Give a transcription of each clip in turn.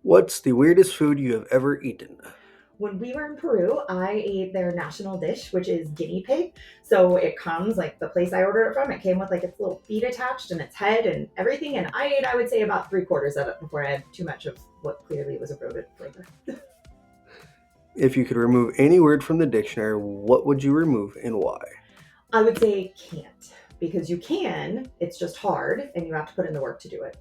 What's the weirdest food you have ever eaten? When we were in Peru, I ate their national dish, which is guinea pig. So it comes like the place I ordered it from, it came with like its little feet attached and its head and everything. And I ate, I would say, about three-quarters of it before I had too much of what clearly was a rodent flavor. If you could remove any word from the dictionary, what would you remove and why? I would say can't, because you can, it's just hard and you have to put in the work to do it.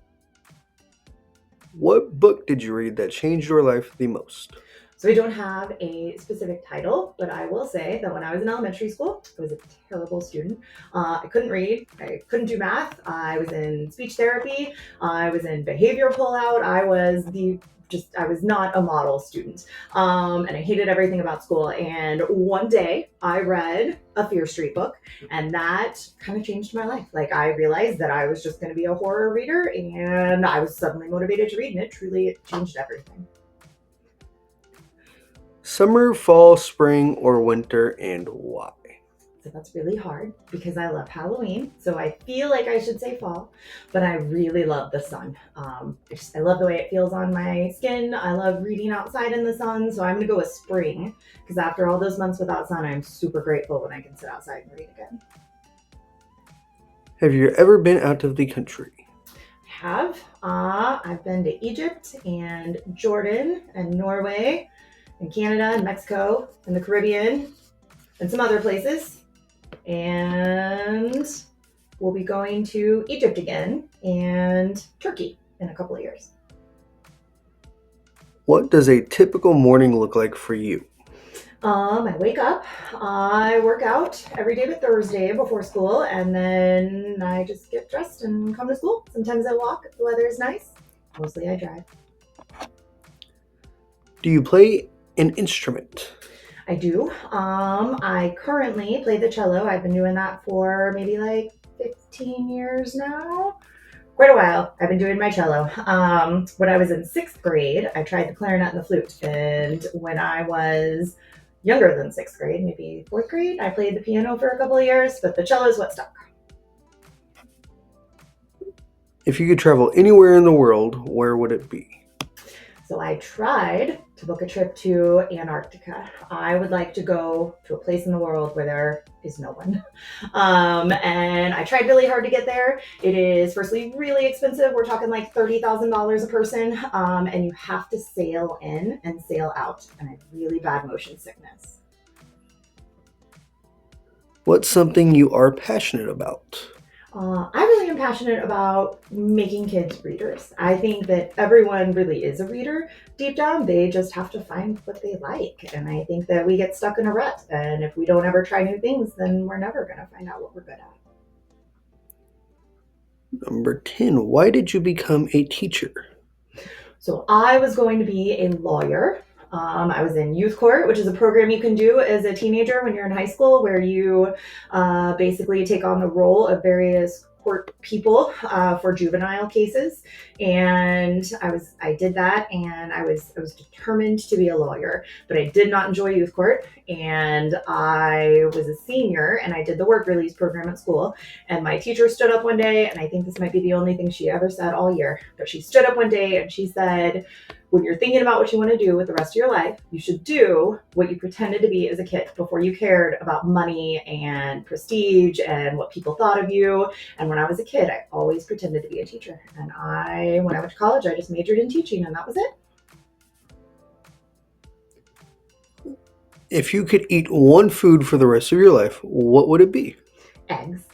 What book did you read that changed your life the most? So I don't have a specific title, but I will say that when I was in elementary school, I was a terrible student. I couldn't read, I couldn't do math, I was in speech therapy, I was in behavior pullout, I was not a model student. And I hated everything about school. And one day I read a Fear Street book, and that kind of changed my life. Like, I realized that I was just going to be a horror reader, and I was suddenly motivated to read, and it changed everything. Summer, fall, spring, or winter, and why? So that's really hard because I love Halloween. So I feel like I should say fall, but I really love the sun. I love the way it feels on my skin. I love reading outside in the sun. So I'm going to go with spring because after all those months without sun, I'm super grateful when I can sit outside and read again. Have you ever been out of the country? I've been to Egypt and Jordan and Norway and Canada and Mexico and the Caribbean and some other places. And we'll be going to Egypt again and Turkey in a couple of years. What does a typical morning look like for you? I wake up, I work out every day but Thursday before school, and then I just get dressed and come to school. Sometimes I walk if the weather is nice. Mostly I drive. Do you play an instrument? I do. I currently play the cello. I've been doing that for maybe like 15 years now. Quite a while. I've been doing my cello. When I was in sixth grade, I tried the clarinet and the flute. And when I was younger than sixth grade, maybe fourth grade, I played the piano for a couple of years, but the cello is what stuck. If you could travel anywhere in the world, where would it be? So I tried to book a trip to Antarctica. I would like to go to a place in the world where there is no one. And I tried really hard to get there. It is firstly really expensive. We're talking like $30,000 a person. And you have to sail in and sail out. And I have really bad motion sickness. What's something you are passionate about? I really am passionate about making kids readers. I think that everyone really is a reader deep down. They just have to find what they like. And I think that we get stuck in a rut. And if we don't ever try new things, then we're never going to find out what we're good at. Number 10, why did you become a teacher? So I was going to be a lawyer. I was in youth court, which is a program you can do as a teenager when you're in high school, where you basically take on the role of various court people for juvenile cases. And I did that, and I was determined to be a lawyer, but I did not enjoy youth court. And I was a senior, and I did the work release program at school. And my teacher stood up one day, and I think this might be the only thing she ever said all year, but she stood up one day and she said, when you're thinking about what you want to do with the rest of your life, you should do what you pretended to be as a kid before you cared about money and prestige and what people thought of you. And when I was a kid, I always pretended to be a teacher. And when I went to college, I just majored in teaching, and that was it. If you could eat one food for the rest of your life, what would it be? Eggs.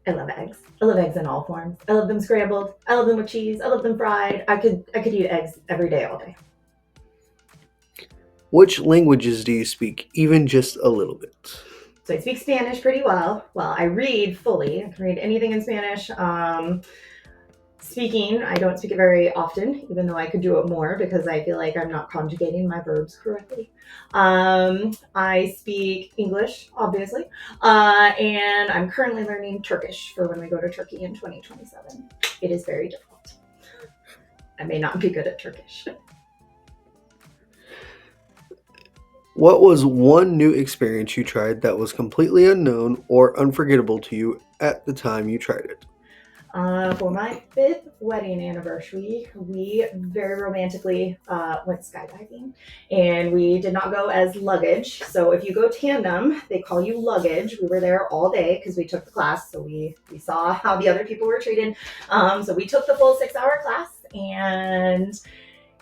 I love eggs. I love eggs in all forms. I love them scrambled. I love them with cheese. I love them fried. I could eat eggs every day, all day. Which languages do you speak, even just a little bit? So I speak Spanish pretty well. Well, I read fully. I can read anything in Spanish. Speaking, I don't speak it very often, even though I could do it more because I feel like I'm not conjugating my verbs correctly. I speak English, obviously, and I'm currently learning Turkish for when we go to Turkey in 2027. It is very difficult. I may not be good at Turkish. What was one new experience you tried that was completely unknown or unforgettable to you at the time you tried it? For my 5th wedding anniversary, we very romantically went skydiving, and we did not go as luggage. So if you go tandem, they call you luggage. We were there all day because we took the class, so we saw how the other people were treated. So we took the full 6-hour class, and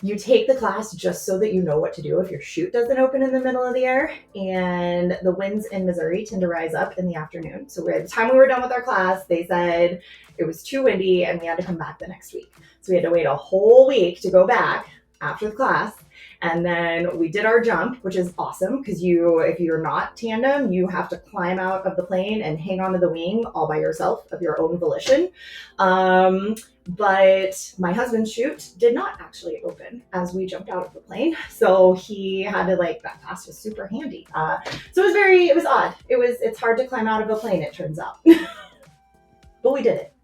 you take the class just so that you know what to do if your chute doesn't open in the middle of the air. And the winds in Missouri tend to rise up in the afternoon. So by the time we were done with our class, they said it was too windy and we had to come back the next week. So we had to wait a whole week to go back after the class. And then we did our jump, which is awesome because if you're not tandem, you have to climb out of the plane and hang onto the wing all by yourself of your own volition. But my husband's chute did not actually open as we jumped out of the plane, so he had to that class was super handy. So it was odd. It's hard to climb out of a plane, it turns out, but we did it.